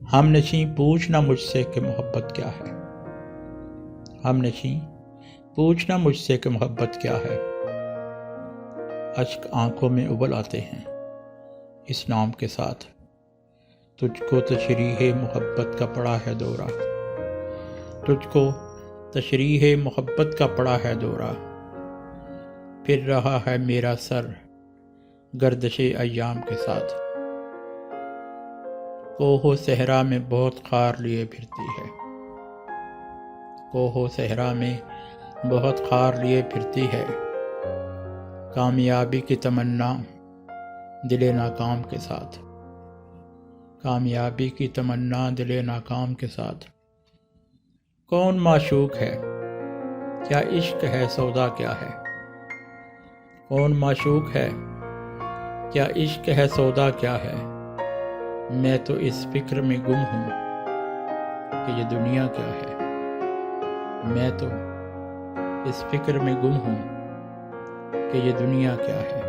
ہم نشیں پوچھنا مجھ سے کہ محبت کیا ہے، ہم نشیں پوچھنا مجھ سے کہ محبت کیا ہے، اشک آنکھوں میں ابل آتے ہیں اس نام کے ساتھ، تجھ کو تشریح محبت کا پڑا ہے دورہ، تجھ کو تشریح محبت کا پڑا ہے دورہ، پھر رہا ہے میرا سر گردش ایام کے ساتھ، کوہ و صحرا میں بہت خار لیے پھرتی ہے، کوہ و صحرا میں بہت خار لیے پھرتی ہے، کامیابی کی تمنا دل ناکام کے ساتھ، کامیابی کی تمنا دل ناکام کے ساتھ، کون معشوق ہے کیا عشق ہے سودا کیا ہے، کون معشوق ہے کیا عشق ہے سودا کیا ہے، میں تو اس فکر میں گم ہوں کہ یہ دنیا کیا ہے، میں تو اس فکر میں گم ہوں کہ یہ دنیا کیا ہے۔